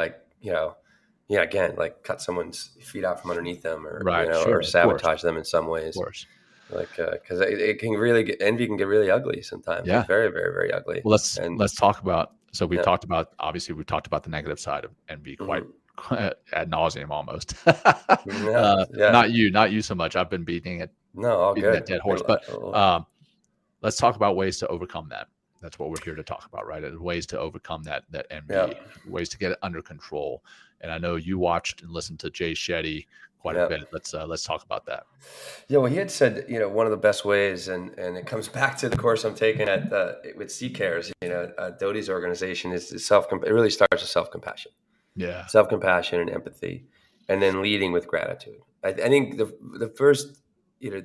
again, like cut someone's feet out from underneath them, or Right. or Sure. Of course. sabotage them in some Of ways. course. Like, because it can really envy can get really ugly sometimes, like Yeah. very, very, very ugly. Well, And let's talk about. So we've yeah, talked about, obviously we've talked about the negative side of envy quite ad nauseum almost. yeah, Not you so much. I've been beating no, all that good. dead horse. But let's talk about ways to overcome that. That's what we're here to talk about, right? Ways to overcome that envy, ways to get it under control. And I know you watched and listened to Jay Shetty quite a bit. Let's talk about that. Yeah, well, he had said, one of the best ways, and it comes back to the course I'm taking with Sea Cares, Dodi's organization, is it really starts with self-compassion. Yeah. Self-compassion and empathy, and then leading with gratitude. I think the first,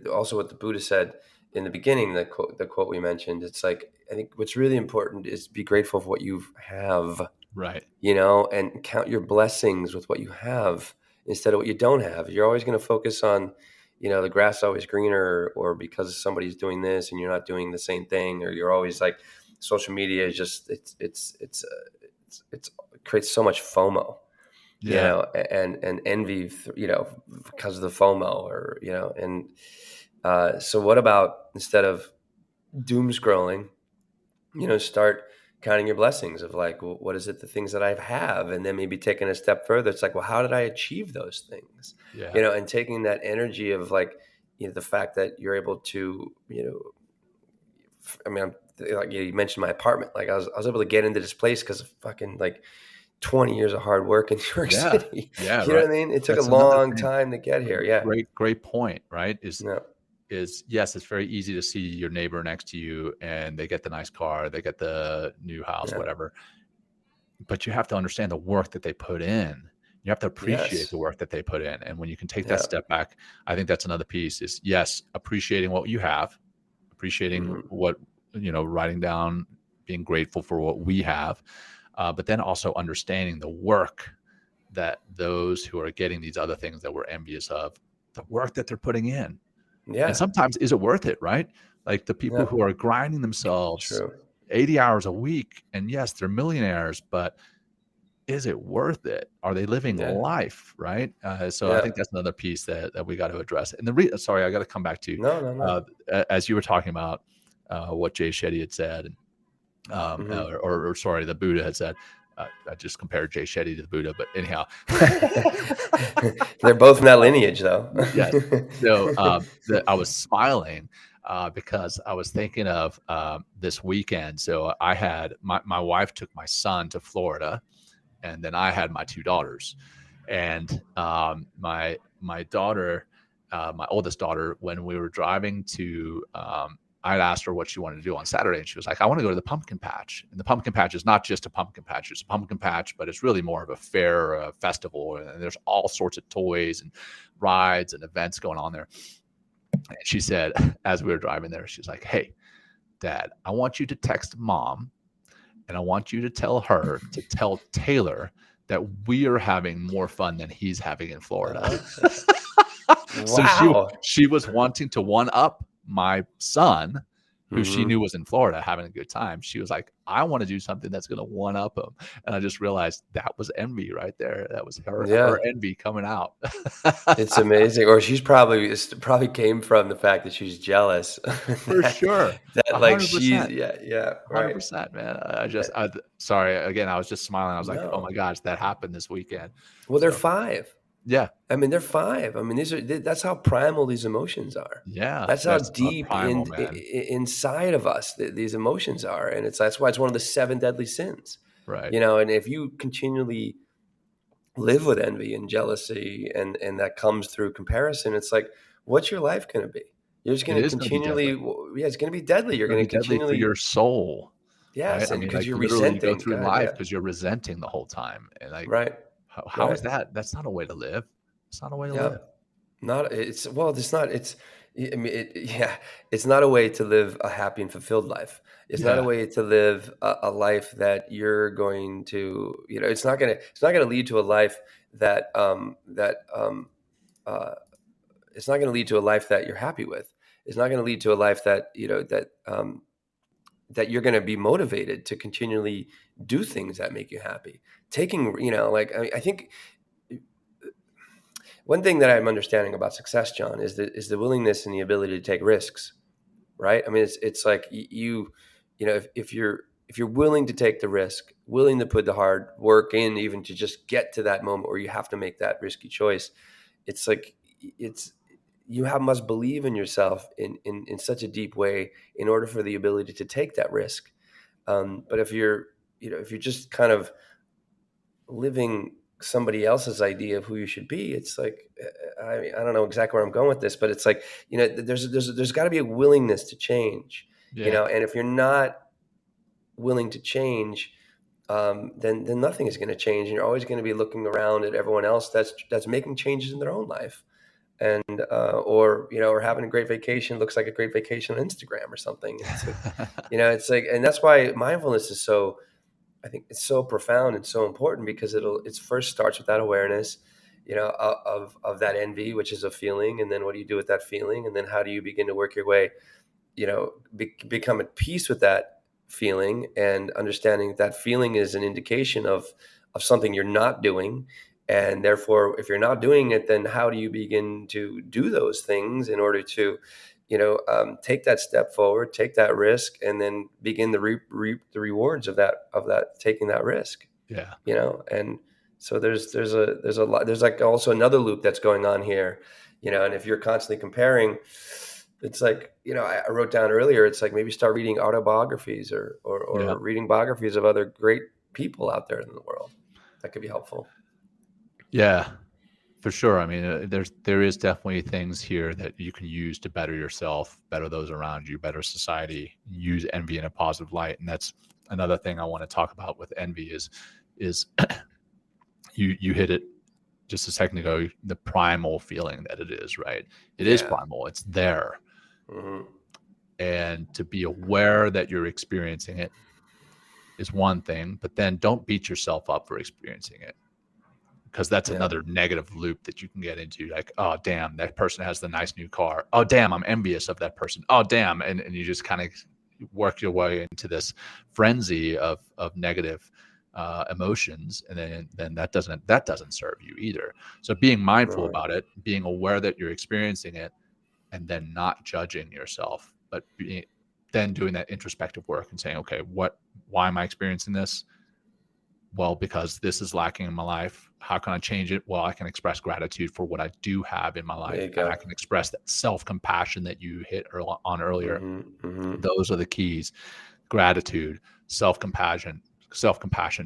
also what the Buddha said in the beginning, the quote we mentioned, it's like, I think what's really important is be grateful for what you have, right? And count your blessings with what you have instead of what you don't have. You're always going to focus on, the grass is always greener, or because somebody's doing this and you're not doing the same thing, or you're always like, social media is just, it creates so much FOMO. Yeah. And envy, because of the FOMO, or, so what about, instead of doom scrolling, start counting your blessings of like, well, what is it, the things that I have? And then maybe taking a step further, it's like, well, how did I achieve those things? Yeah. And taking that energy of like, the fact that you're able to, I mean, like you mentioned my apartment, like I was able to get into this place because of fucking like 20 years of hard work in New York City. Yeah. You know what I mean? It took That's a another long thing. time to get here. Yeah. Great point, right? Yeah. Yes, it's very easy to see your neighbor next to you and they get the nice car, they get the new house, whatever. But you have to understand the work that they put in. You have to appreciate the work that they put in. And when you can take that step back, I think that's another piece is, yes, appreciating what you have, appreciating what, writing down, being grateful for what we have, but then also understanding the work that those who are getting these other things that we're envious of, the work that they're putting in. Yeah. And sometimes, is it worth it, right? Like the people who are grinding themselves 80 hours a week, and yes, they're millionaires, but is it worth it? Are they living life, right? So I think that's another piece that we got to address. And sorry, I got to come back to No. As you were talking about what Jay Shetty had said, or sorry, the Buddha had said. I just compared Jay Shetty to the Buddha, but anyhow, they're both in that lineage, though. Yes. So I was smiling because I was thinking of this weekend. So I had my wife took my son to Florida, and then I had my two daughters, and my daughter, my oldest daughter, when we were driving to I'd asked her what she wanted to do on Saturday, and she was like, I want to go to the pumpkin patch. And the pumpkin patch is not just a pumpkin patch. It's a pumpkin patch, but it's really more of a fair, a festival. And there's all sorts of toys and rides and events going on there. And she said, as we were driving there, she's like, hey, Dad, I want you to text Mom, and I want you to tell her to tell Taylor that we are having more fun than he's having in Florida. So she was wanting to one up my son, who she knew was in Florida having a good time. She was like, I want to do something that's going to one up him. And I just realized that was envy right there. That was her envy coming out. It's amazing. Or it probably came from the fact that she's jealous. For sure. That like 100%. she's, right. 100%, man. Sorry, again, I was just smiling. I was like, oh my gosh, that happened this weekend. Well, they're 5. Yeah. I mean, they're 5. I mean, that's how primal these emotions are. Yeah. That's how deep inside of us these emotions are. And that's why it's one of the 7 deadly sins. Right. And if you continually live with envy and jealousy and that comes through comparison, it's like, what's your life going to be? You're just going to continually, it's going to be deadly. You're going to continually, for your soul. Yes. Right? And because you're resenting. You go through life because you're resenting the whole time. And like, right. How is that? That's not a way to live. It's not a way to Yeah. live. Not it's well, it's not it's I mean yeah, it's not a way to live a happy and fulfilled life. It's not a Yeah. way to live a life that you're going to, it's not gonna lead to a life that uh it's not gonna lead to a life that you're happy with. It's not gonna lead to a life that, that you're gonna be motivated to continually do things that make you happy. Taking, I think one thing that I'm understanding about success, John, is the willingness and the ability to take risks, right? I mean, it's like if you're willing to take the risk, willing to put the hard work in, even to just get to that moment where you have to make that risky choice, it's like it's must believe in yourself in such a deep way in order for the ability to take that risk. But if you're just kind of living somebody else's idea of who you should be, it's like I don't know exactly where I'm going with this, but it's like there's got to be a willingness to change, Yeah. and if you're not willing to change, then nothing is going to change, and you're always going to be looking around at everyone else that's making changes in their own life, and or having a great vacation, looks like a great vacation on Instagram or something. It's like and that's why mindfulness is so, I think it's so profound and so important, because it first starts with that awareness, of that envy, which is a feeling, and then what do you do with that feeling, and then how do you begin to work your way, become at peace with that feeling, and understanding that feeling is an indication of something you're not doing, and therefore, if you're not doing it, then how do you begin to do those things in order to take that step forward, take that risk, and then begin to reap the rewards of that taking that risk. Yeah. And so there's a lot, there's like also another loop that's going on here, and if you're constantly comparing, it's like, I wrote down earlier, it's like maybe start reading autobiographies Yeah. or reading biographies of other great people out there in the world. That could be helpful. Yeah. For sure. I mean, there is definitely things here that you can use to better yourself, better those around you, better society. Use envy in a positive light, and that's another thing I want to talk about with envy is you hit it just a second ago. The primal feeling that it is, right? It is Yeah. primal. It's there, Hmm. and to be aware that you're experiencing it is one thing, but then don't beat yourself up for experiencing it, because that's Yeah. another negative loop that you can get into. Like, oh, damn, that person has the nice new car. Oh, damn, I'm envious of that person. Oh, damn. And you just kind of work your way into this frenzy of negative emotions. And then that doesn't serve you either. So being mindful Right. about it, being aware that you're experiencing it, and then not judging yourself, but then doing that introspective work and saying, okay, why am I experiencing this? Well, because this is lacking in my life. How can I change it? Well, I can express gratitude for what I do have in my There life, you and go. I can express that self-compassion that you hit on earlier. Hmm. Hmm. Those are the keys: gratitude, self-compassion,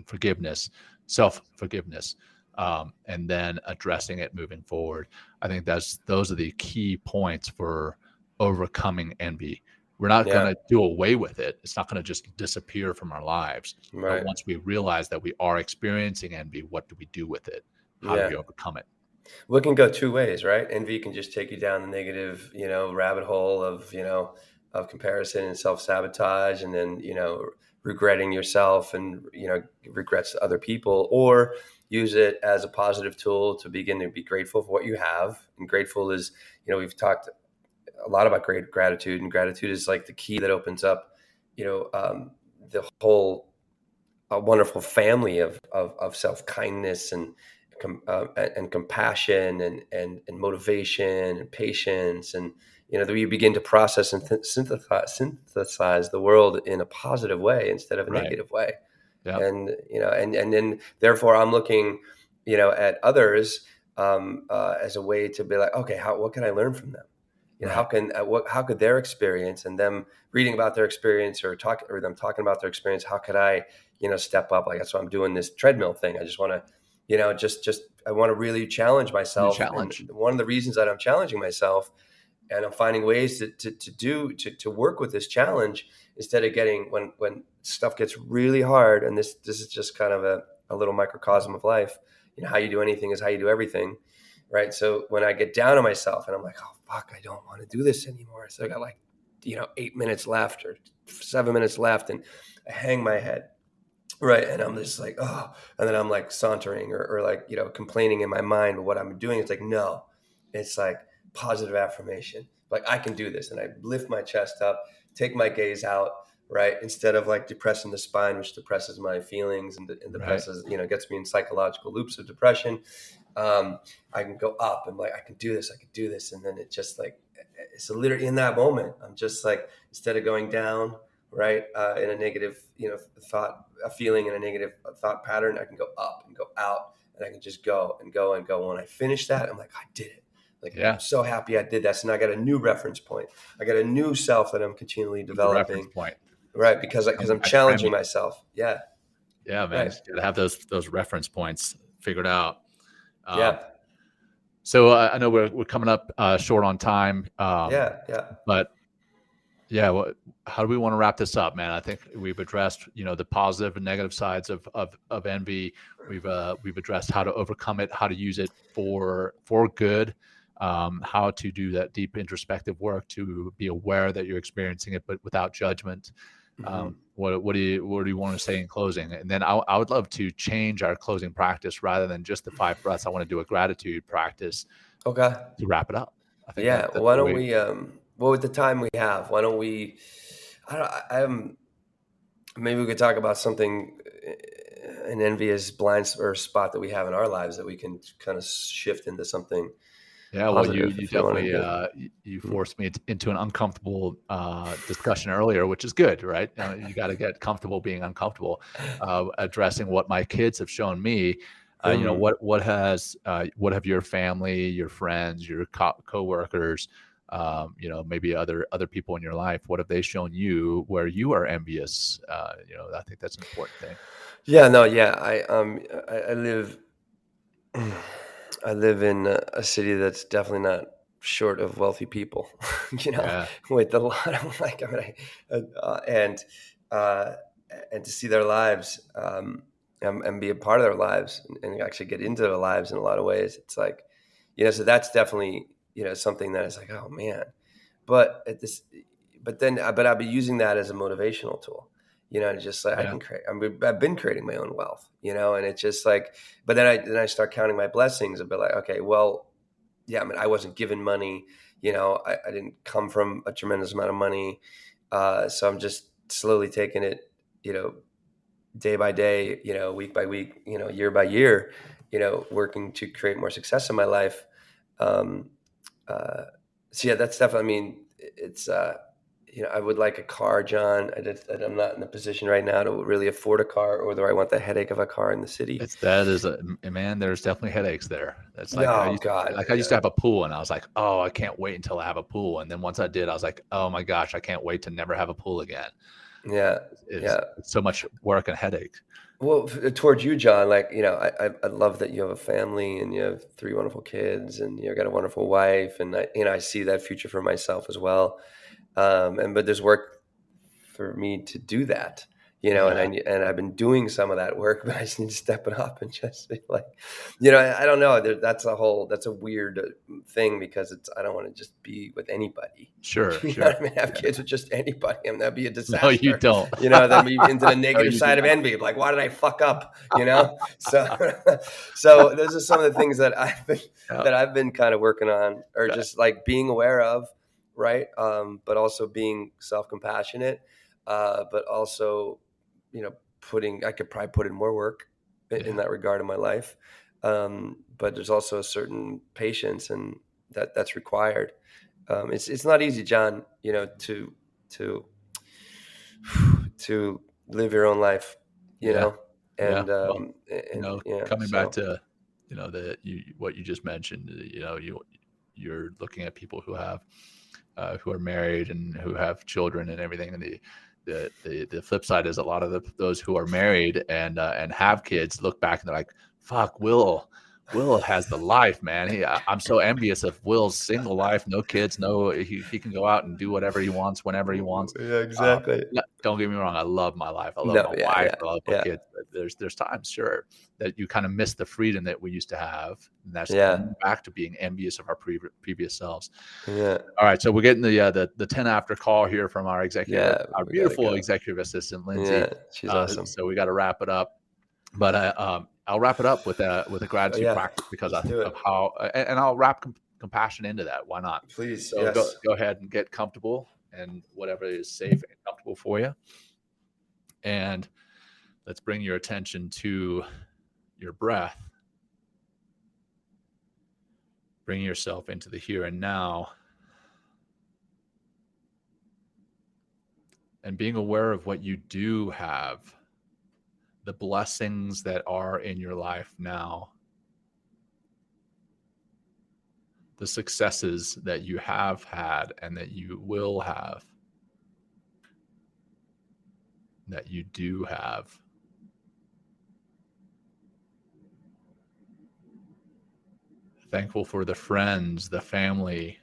forgiveness, self-forgiveness, and then addressing it moving forward. I think those are the key points for overcoming envy. We're not going Yeah. to do away with it. It's not going to just disappear from our lives. But Right. once we realize that we are experiencing envy, what do we do with it? How do Yeah. we overcome it? Well, it can go two ways, right? Envy can just take you down the negative, rabbit hole of comparison and self-sabotage, and then, regretting yourself and, regrets to other people, or use it as a positive tool to begin to be grateful for what you have. And grateful is, we've talked a lot about great gratitude, and gratitude is like the key that opens up, the whole a wonderful family of self kindness and compassion and motivation and patience, and that we begin to process and synthesize the world in a positive way instead of a Right. negative way. Yeah. And then therefore I'm looking at others, as a way to be like, okay, what can I learn from them? How Right. can how could their experience, and them reading about their experience, or them talking about their experience, how could I step up? Like, that's why I'm doing this treadmill thing. I just want to just I want to really challenge New myself, and challenge. one of the reasons that I'm challenging myself, and I'm finding ways to work with this challenge, instead of getting, when stuff gets really hard, and this is just kind of a little microcosm of life. How you do anything is how you do everything. right? So when I get down on myself and I'm like, oh fuck, I don't want to do this anymore. So I got like, 8 minutes left or 7 minutes left, and I hang my head, right? And I'm just like, oh, and then I'm like sauntering or like, complaining in my mind what I'm doing. It's like, no, it's like positive affirmation. Like, I can do this. And I lift my chest up, take my gaze out, right? Instead of like depressing the spine, which depresses my feelings and depresses, gets me in psychological loops of depression. I can go up and like, I can do this. And then it just like, it's literally in that moment, I'm just like, instead of going down, right, in a negative, thought, a feeling in a negative thought pattern, I can go up and go out, and I can just go and go and go. When I finish that, I'm like, I did it. Like, Yeah. I'm so happy I did that. So now I got a new reference point. I got a new self that I'm continually developing. Point. Right. Because I'm challenging myself. Yeah. Yeah, man. Right. You gotta have those reference points figured out. Yeah. So I know we're coming up short on time. Yeah. But yeah, how do we want to wrap this up, man? I think we've addressed, the positive and negative sides of envy. We've addressed how to overcome it, how to use it for good, how to do that deep introspective work to be aware that you're experiencing it, but without judgment. What do you want to say in closing? And then I would love to change our closing practice rather than just the 5 breaths. I want to do a gratitude practice. Okay. To wrap it up. I think yeah. Why don't we, well, with the time we have, why don't we, maybe we could talk about something, an envious blind or spot that we have in our lives that we can kind of shift into something. Yeah, well, you definitely you forced me into an uncomfortable discussion earlier, which is good, right? You got to get comfortable being uncomfortable. Addressing what my kids have shown me. What have your family, your friends, your coworkers, maybe other people in your life, what have they shown you where you are envious? I think that's an important thing. Yeah, no, yeah. I live in a city that's definitely not short of wealthy people, with a lot of like, and to see their lives, and be a part of their lives and actually get into their lives in a lot of ways. It's like, so that's definitely, something that is like, oh man, but I'll be using that as a motivational tool. Just like, I've been creating my own wealth, and it's just like, but then I start counting my blessings a bit like, okay, well, yeah, I wasn't given money, I didn't come from a tremendous amount of money. So I'm just slowly taking it, day by day, week by week, year by year, working to create more success in my life. So yeah, that's definitely, it's, I would like a car, John. I'm not in a position right now to really afford a car, or do I want the headache of a car in the city? Man, there's definitely headaches there. That's like, I used to have a pool, and I was like, oh, I can't wait until I have a pool. And then once I did, I was like, oh my gosh, I can't wait to never have a pool again. Yeah. It's so much work and headache. Well, towards you, John, like, I love that you have a family and you have 3 wonderful kids and you've got a wonderful wife. And I see that future for myself as well. But there's work for me to do that, and I've been doing some of that work, but I just need to step it up and just be like, I don't know. That's a weird thing because I don't want to just be with anybody. Sure. Have kids with just anybody. That'd be a disaster. No, you don't. That'd be into the negative side of envy. Like, why did I fuck up? So those are some of the things that I've been kind of working on, or just like being aware of. Right. But also being self-compassionate, but also, I could probably put in more work in that regard in my life. But there's also a certain patience and that's required. It's not easy, John, to live your own life, know, and, coming back to, what you just mentioned, you're looking at people who are married and who have children and everything. And the flip side is a lot of those who are married and have kids look back and they're like, fuck, Will has the life, man. I'm so envious of Will's single life, no kids, he can go out and do whatever he wants, whenever he wants. Yeah, exactly. don't get me wrong. I love my life. I love No, my yeah, wife. yeah, I love my yeah. kids. But there's times, sure, that you kind of miss the freedom that we used to have. And that's Yeah. back to being envious of our previous selves. Yeah. All right. So we're getting the 10 after call here from our executive, Yeah, our we gotta beautiful go. executive assistant, Lindsay. Yeah, she's awesome. So we got to wrap it up. But I'll wrap it up with a gratitude yeah. practice because Let's do it. of how, and I'll wrap compassion into that. Why not? Please, So yes. go ahead and get comfortable and whatever is safe and comfortable for you. And let's bring your attention to your breath. Bring yourself into the here and now. And being aware of what you do have, the blessings that are in your life now, the successes that you have had and that you will have, that you do have. Thankful for the friends, the family,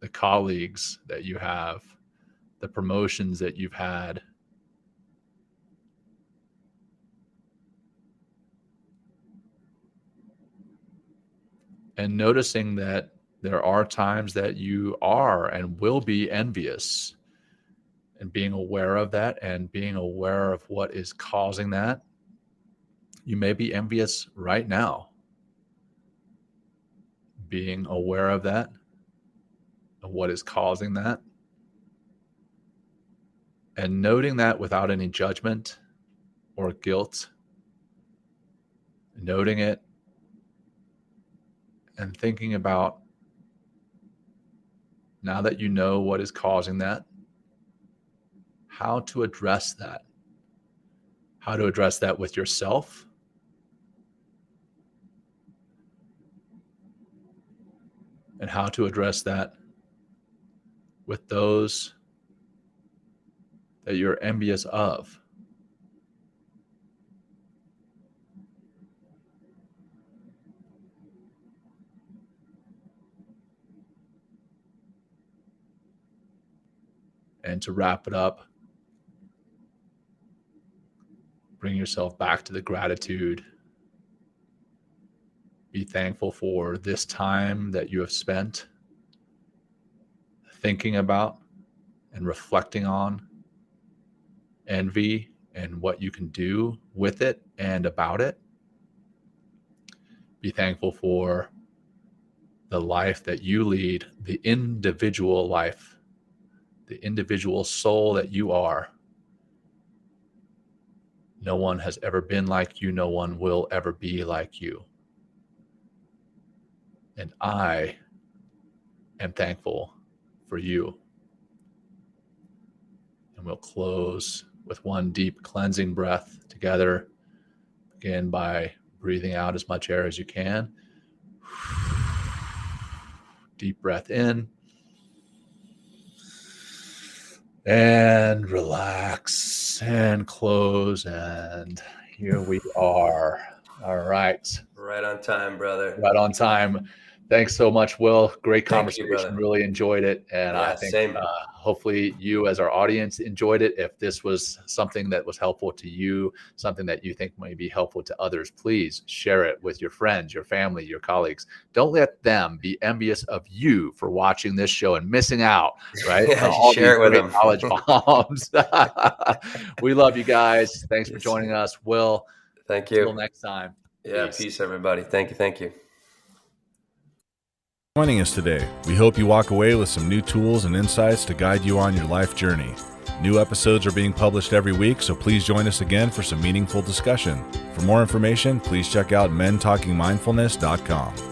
the colleagues that you have, the promotions that you've had. And noticing that there are times that you are and will be envious, and being aware of that and being aware of what is causing that. You may be envious right now. Being aware of that, of what is causing that, and noting that without any judgment or guilt, noting it and thinking about, now that you know what is causing that, how to address that. How to address that with yourself, and how to address that with those that you're envious of. And to wrap it up, bring yourself back to the gratitude. Be thankful for this time that you have spent thinking about and reflecting on envy and what you can do with it and about it. Be thankful for the life that you lead, the individual life, the individual soul that you are. No one has ever been like you. No one will ever be like you. And I am thankful for you. And we'll close with one deep cleansing breath together. Begin by breathing out as much air as you can. Deep breath in. And relax and close. And here we are. All right. Right on time, brother. Right on time. Thanks so much, Will. Great Thank you, conversation. brother. Really enjoyed it. And Yeah, I think same. hopefully you as our audience enjoyed it. If this was something that was helpful to you, something that you think may be helpful to others, please share it with your friends, your family, your colleagues. Don't let them be envious of you for watching this show and missing out, right? Yeah, All share these it with great them. knowledge bombs. We love you guys. Thanks for Yes. joining us, Will. Thank you. Until next time. Yeah, peace, everybody. Thank you. Thank you. Joining us today. We hope you walk away with some new tools and insights to guide you on your life journey. New episodes are being published every week, so please join us again for some meaningful discussion. For more information, please check out mentalkingmindfulness.com.